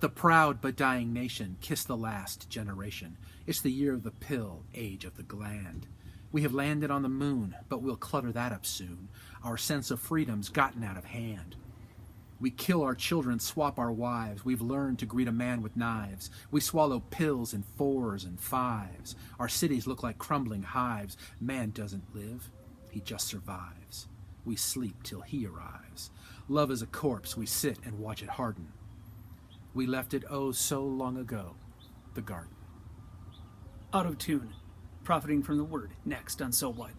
Let the proud but dying nation kiss the last generation. It's the year of the pill, age of the gland. We have landed on the moon, but we'll clutter that up soon. Our sense of freedom's gotten out of hand. We kill our children, swap our wives. We've learned to greet a man with knives. We swallow pills in 4s and 5s. Our cities look like crumbling hives. Man doesn't live, he just survives. We sleep till he arrives. Love is a corpse, we sit and watch it harden. We left it oh so long ago, the garden. Out of tune, profiting from the word, next on So What?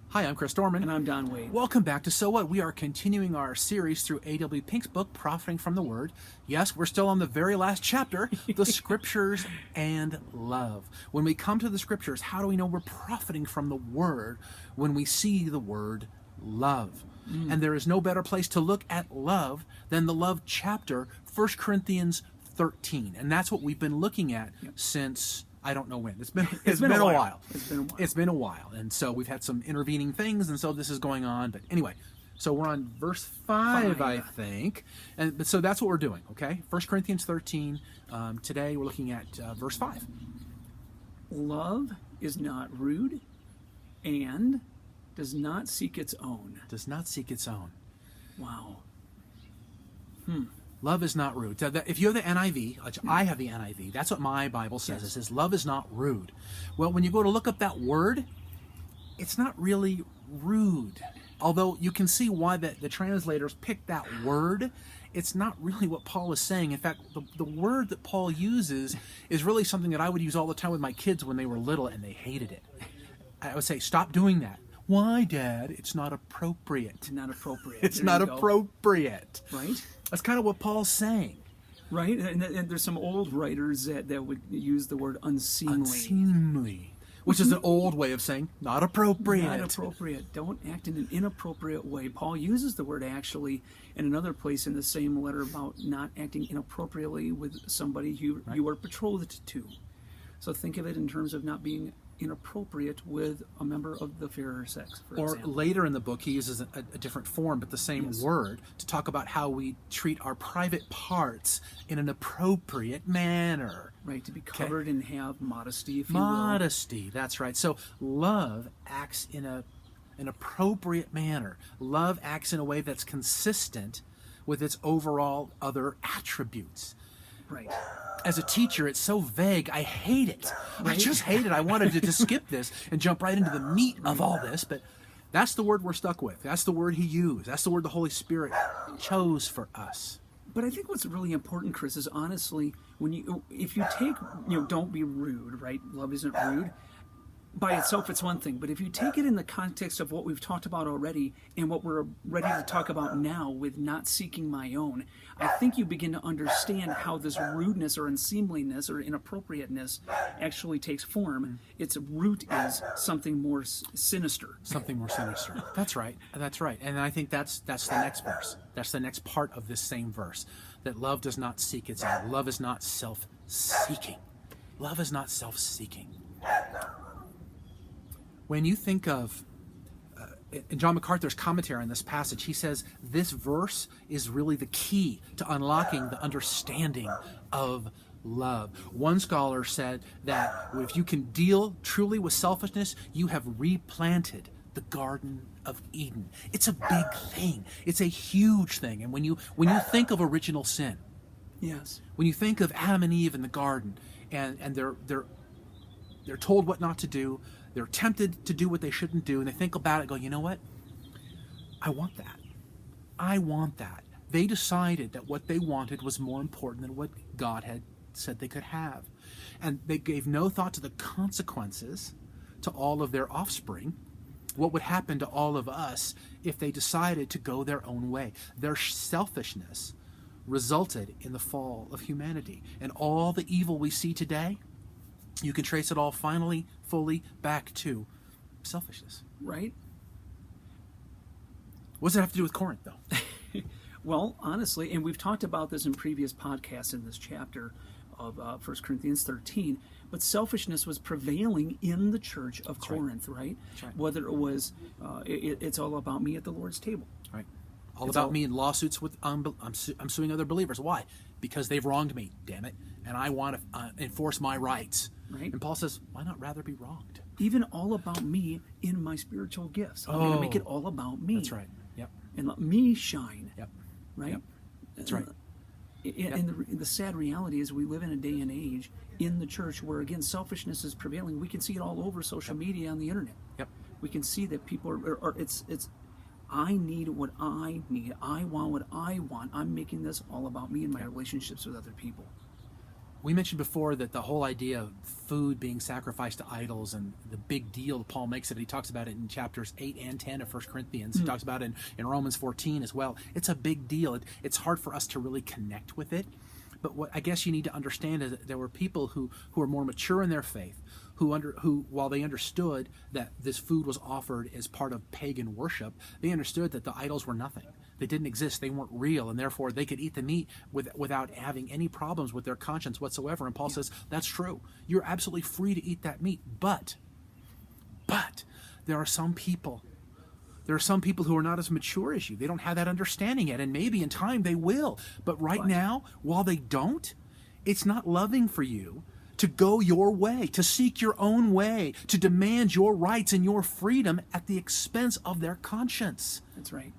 Hi, I'm Chris Dorman. And I'm Don Waite. Welcome back to So What? We are continuing our series through A.W. Pink's book, Profiting from the Word. Yes, we're still on the very last chapter, the Scriptures and Love. When we come to the Scriptures, how do we know we're profiting from the Word? When we see the word love. And there is no better place to look at love than the love chapter, 1 Corinthians 13. And that's what we've been looking at since... I don't know when. It's been a while. It's been a while. And so we've had some intervening things, and so this is going on. But anyway, so we're on verse 5, I think. And so that's what we're doing, okay? 1 Corinthians 13. Today we're looking at verse 5. Love is not rude and does not seek its own. Does not seek its own. Wow. Love is not rude. If you have the NIV, which I have the NIV, that's what my Bible says. It says, love is not rude. Well, when you go to look up that word, it's not really rude. Although you can see why the translators picked that word. It's not really what Paul is saying. In fact, the word that Paul uses is really something that I would use all the time with my kids when they were little and they hated it. I would say, stop doing that. Why, Dad? It's not appropriate. It's not appropriate. It's not appropriate. Right? That's kind of what Paul's saying. Right? And there's some old writers that would use the word unseemly. Unseemly. Which is an old way of saying not appropriate. Not appropriate. Don't act in an inappropriate way. Paul uses the word actually in another place in the same letter about not acting inappropriately with somebody you are betrothed to. So think of it in terms of not being inappropriate with a member of the fairer sex, for example. Later in the book, he uses a different form, but the same word, to talk about how we treat our private parts in an appropriate manner. Right, to be covered and have modesty, if you Modesty, that's right. So love acts in an appropriate manner. Love acts in a way that's consistent with its overall other attributes. Right. As a teacher, it's so vague. I hate it. Right? I just hate it. I wanted to skip this and jump right into the meat of all this, but that's the word we're stuck with. That's the word he used. That's the word the Holy Spirit chose for us. But I think what's really important, Chris, is honestly, if you take, don't be rude, right? Love isn't rude. By itself, it's one thing. But if you take it in the context of what we've talked about already and what we're ready to talk about now with not seeking my own, I think you begin to understand how this rudeness or unseemliness or inappropriateness actually takes form. Its root is something more sinister. Something more sinister. That's right. That's right. And I think that's the next verse. That's the next part of this same verse. That love does not seek its own. Love is not self-seeking. Love is not self-seeking. When you think of, in John MacArthur's commentary on this passage, he says this verse is really the key to unlocking the understanding of love. One scholar said that if you can deal truly with selfishness, you have replanted the Garden of Eden. It's a big thing. It's a huge thing. And when you think of original sin, yes, when you think of Adam and Eve in the garden, and they're told what not to do, they're tempted to do what they shouldn't do, and they think about it and go, you know what? I want that. I want that. They decided that what they wanted was more important than what God had said they could have. And they gave no thought to the consequences to all of their offspring, what would happen to all of us if they decided to go their own way. Their selfishness resulted in the fall of humanity. And all the evil we see today, you can trace it all fully back to selfishness. Right? What does it have to do with Corinth, though? Well, honestly, and we've talked about this in previous podcasts in this chapter of 1 Corinthians 13, but selfishness was prevailing in the church of Corinth, right? That's right. Whether it was, it's all about me at the Lord's table. Right. All about me in lawsuits with, I'm suing other believers. Why? Because they've wronged me, damn it, and I want to enforce my rights. Right. And Paul says, why not rather be wronged? Even all about me in my spiritual gifts. I'm going to make it all about me. That's right. Yep. And let me shine. Yep. Right? Yep. That's right. And the sad reality is we live in a day and age in the church where, again, selfishness is prevailing. We can see it all over social media, on the internet. Yep. We can see that people are it's I need what I need. I want what I want. I'm making this all about me and my relationships with other people. We mentioned before that the whole idea of food being sacrificed to idols and the big deal Paul makes of it. He talks about it in chapters 8 and 10 of 1 Corinthians. He talks about it in Romans 14 as well. It's a big deal. It's hard for us to really connect with it. But what I guess you need to understand is that there were people who are more mature in their faith, who while they understood that this food was offered as part of pagan worship, they understood that the idols were nothing. They didn't exist. They weren't real, and therefore they could eat the meat without having any problems with their conscience whatsoever. And Paul says, that's true. You're absolutely free to eat that meat. But there are some people who are not as mature as you. They don't have that understanding yet, and maybe in time they will. But right now, while they don't, it's not loving for you to go your way, to seek your own way, to demand your rights and your freedom at the expense of their conscience. That's right.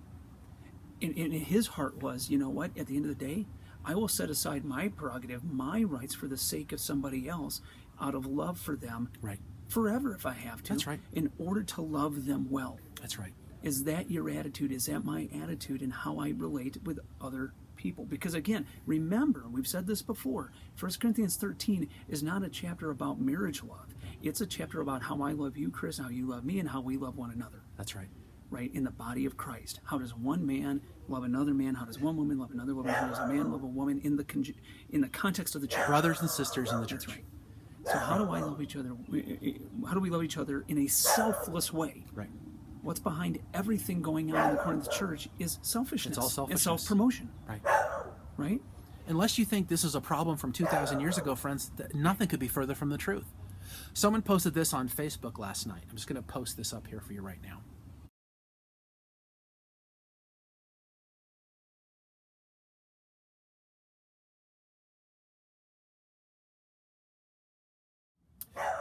And his heart was, you know what, at the end of the day, I will set aside my prerogative, my rights for the sake of somebody else out of love for them forever if I have to. That's right. In order to love them well. That's right. Is that your attitude? Is that my attitude in how I relate with other people? Because again, remember, we've said this before, 1 Corinthians 13 is not a chapter about marriage love. It's a chapter about how I love you, Chris, how you love me, and how we love one another. That's right. Right, in the body of Christ. How does one man love another man? How does one woman love another woman? How does a man love a woman in the context of the church? Brothers and sisters in the church. That's right. So how do I love each other? How do we love each other in a selfless way? Right. What's behind everything going on in the Corinth church is selfishness. It's all selfishness. And self-promotion. Right. Right? Unless you think this is a problem from 2,000 years ago, friends, nothing could be further from the truth. Someone posted this on Facebook last night. I'm just going to post this up here for you right now.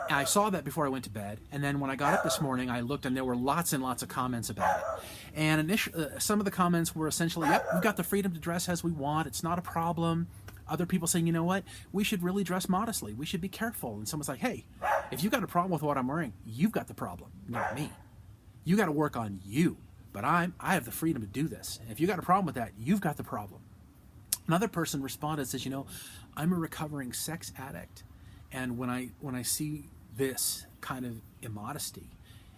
I saw that before I went to bed, and then when I got up this morning, I looked, and there were lots and lots of comments about it. And some of the comments were essentially, yep, we've got the freedom to dress as we want. It's not a problem. Other people saying, you know what, we should really dress modestly. We should be careful. And someone's like, hey, if you've got a problem with what I'm wearing, you've got the problem, not me. You got to work on you. But I have the freedom to do this. And if you got a problem with that, you've got the problem. Another person responded and says, you know, I'm a recovering sex addict. And when I see this kind of immodesty,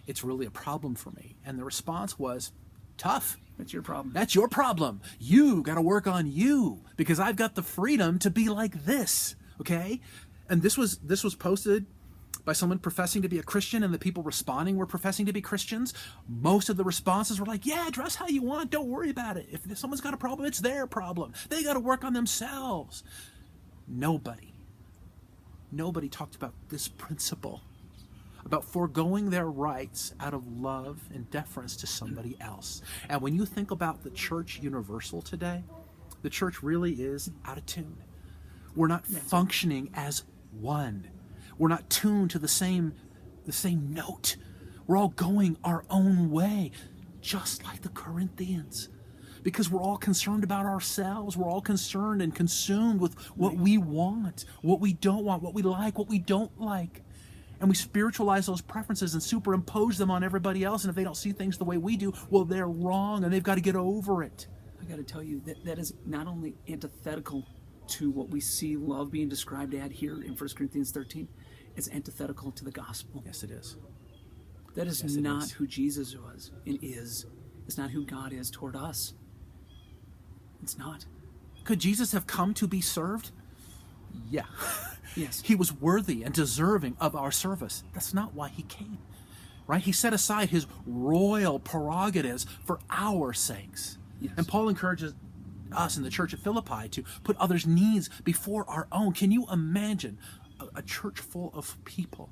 it's really a problem for me. And the response was, tough. That's your problem. That's your problem. You got to work on you because I've got the freedom to be like this. Okay? And this was posted by someone professing to be a Christian, and the people responding were professing to be Christians. Most of the responses were like, yeah, dress how you want. Don't worry about it. If someone's got a problem, it's their problem. They got to work on themselves. Nobody talked about this principle, about foregoing their rights out of love and deference to somebody else. And when you think about the church universal today, the church really is out of tune. We're not functioning as one. We're not tuned to the same note. We're all going our own way, just like the Corinthians. Because we're all concerned about ourselves. We're all concerned and consumed with what we want, what we don't want, what we like, what we don't like. And we spiritualize those preferences and superimpose them on everybody else. And if they don't see things the way we do, well, they're wrong and they've got to get over it. I got to tell you, that is not only antithetical to what we see love being described at here in 1 Corinthians 13, it's antithetical to the gospel. Yes, it is. That is not who Jesus was and is. It's not who God is toward us. It's not. Could Jesus have come to be served? Yeah. Yes. He was worthy and deserving of our service. That's not why he came. right? He set aside his royal prerogatives for our sakes. Yes. And Paul encourages us in the church at Philippi to put others' needs before our own. Can you imagine a church full of people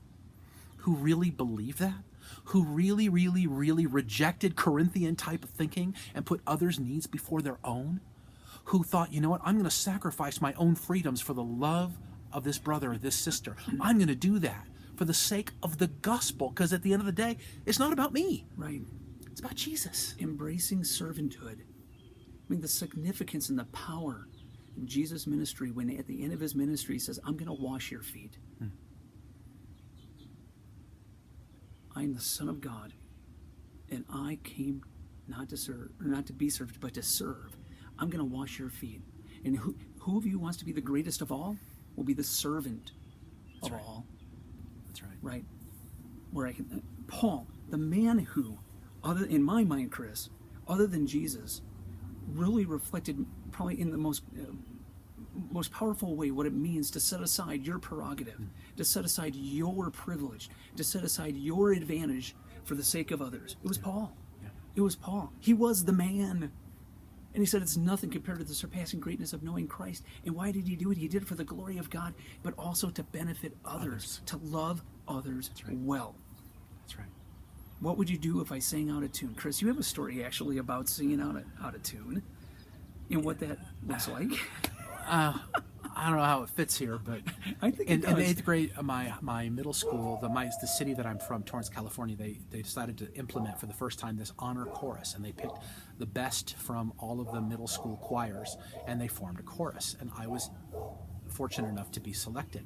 who really believe that? Who really, really, really rejected Corinthian type of thinking and put others' needs before their own? Who thought, you know what, I'm going to sacrifice my own freedoms for the love of this brother or this sister. I'm going to do that for the sake of the gospel, because at the end of the day, it's not about me. Right. It's about Jesus. Embracing servanthood. I mean, the significance and the power in Jesus' ministry when at the end of his ministry he says, I'm going to wash your feet. I am the Son of God, and I came not to serve, or not to be served, but to serve. I'm going to wash your feet. And who of you wants to be the greatest of all will be the servant of all. That's right. Right? Where I can, Paul, the man who, other in my mind, Chris, other than Jesus, really reflected probably in the most powerful way what it means to set aside your prerogative, to set aside your privilege, to set aside your advantage for the sake of others. It was Paul. Yeah. It was Paul. He was the man. And he said it's nothing compared to the surpassing greatness of knowing Christ. And why did he do it? He did it for the glory of God, but also to benefit others. To love others well. That's right. What would you do if I sang out of tune? Chris, you have a story actually about singing out of tune and what that looks like. I don't know how it fits here, but I think in it does. 8th grade, my middle school, the city that I'm from, Torrance, California, they decided to implement for the first time this honor chorus, and they picked the best from all of the middle school choirs, and they formed a chorus, and I was fortunate enough to be selected.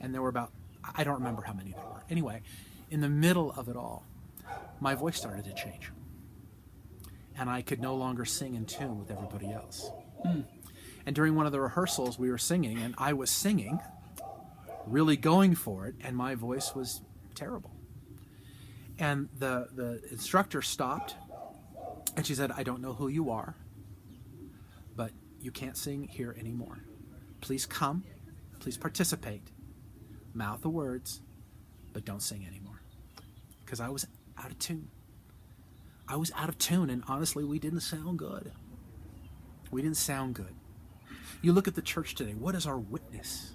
And there were about, I don't remember how many there were. Anyway, in the middle of it all, my voice started to change, and I could no longer sing in tune with everybody else. And during one of the rehearsals, we were singing, and I was singing, really going for it, and my voice was terrible. And the instructor stopped, and she said, I don't know who you are, but you can't sing here anymore. Please come, please participate, mouth the words, but don't sing anymore. Because I was out of tune. I was out of tune, and honestly, we didn't sound good. We didn't sound good. You look at the church today, what is our witness?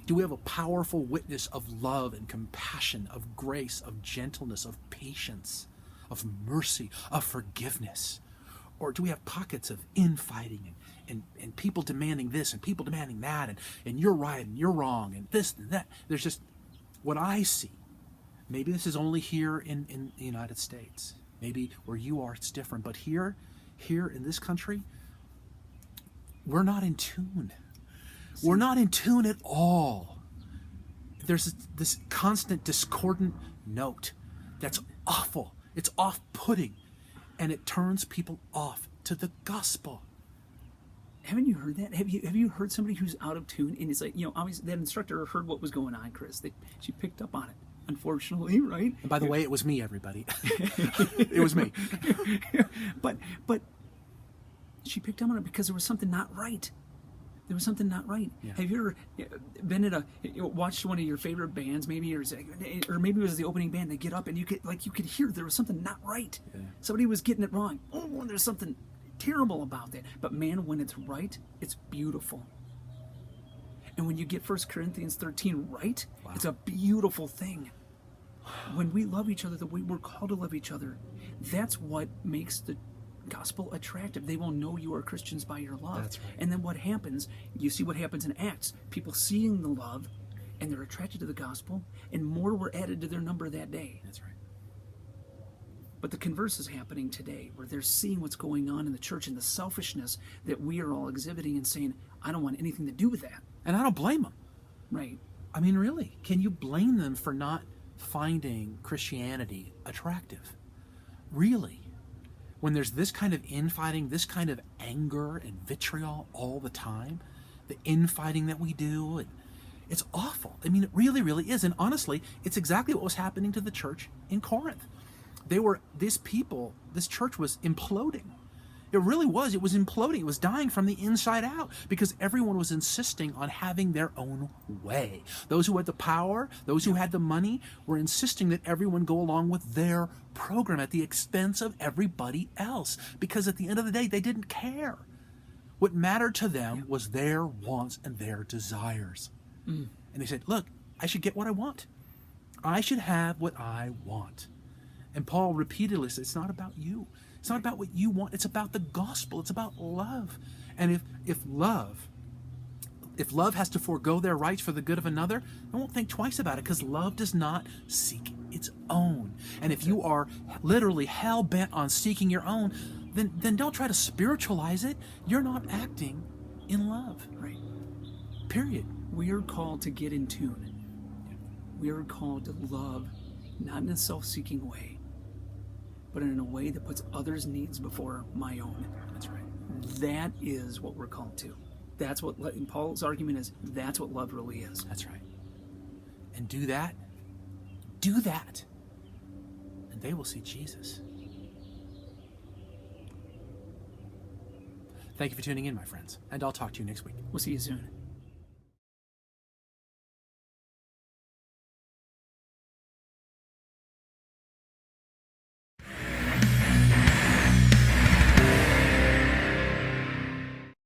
Do we have a powerful witness of love and compassion, of grace, of gentleness, of patience, of mercy, of forgiveness? Or do we have pockets of infighting and people demanding this and people demanding that and you're right and you're wrong and this and that? There's just what I see. Maybe this is only here in the United States. Maybe where you are it's different. But here in this country, we're not in tune. We're not in tune at all. There's this constant discordant note that's awful. It's off-putting, and it turns people off to the gospel. Haven't you heard that? Have you heard somebody who's out of tune? And it's like, obviously that instructor heard what was going on, Chris. She picked up on it, unfortunately, right? And by the way, it was me, everybody. It was me. But she picked up on it because there was something not right. There was something not right. Yeah. Have you ever been at watched one of your favorite bands, maybe, or maybe it was the opening band? They get up and you could hear there was something not right. Yeah. Somebody was getting it wrong. Oh, there's something terrible about that. But man, when it's right, it's beautiful. And when you get 1 Corinthians 13 right, wow, it's a beautiful thing. When we love each other the way we're called to love each other, that's what makes the gospel attractive. They will know you are Christians by your love. That's right. And then what happens, you see what happens in Acts. People seeing the love, and they're attracted to the gospel, and more were added to their number that day. That's right. But the converse is happening today, where they're seeing what's going on in the church and the selfishness that we are all exhibiting and saying, I don't want anything to do with that. And I don't blame them. Right. I mean, really, can you blame them for not finding Christianity attractive? Really? When there's this kind of infighting, this kind of anger and vitriol all the time, the infighting that we do, and it's awful. I mean, it really, really is. And honestly, it's exactly what was happening to the church in Corinth. This church was imploding. It really was. It was imploding. It was dying from the inside out because everyone was insisting on having their own way. Those who had the power, those who had the money, were insisting that everyone go along with their program at the expense of everybody else. Because at the end of the day, they didn't care. What mattered to them was their wants and their desires. And they said, look, I should get what I want. I should have what I want. And Paul repeatedly says, it's not about you. It's not about what you want. It's about the gospel. It's about love. And if love has to forego their rights for the good of another, I won't think twice about it, because love does not seek its own. And if you are literally hell-bent on seeking your own, then don't try to spiritualize it. You're not acting in love. Right. Period. We are called to get in tune. We are called to love, not in a self-seeking way, but in a way that puts others' needs before my own. That's right. That is what we're called to. That's what, and Paul's argument is, that's what love really is. That's right. And do that, and they will see Jesus. Thank you for tuning in, my friends, and I'll talk to you next week. We'll see you soon.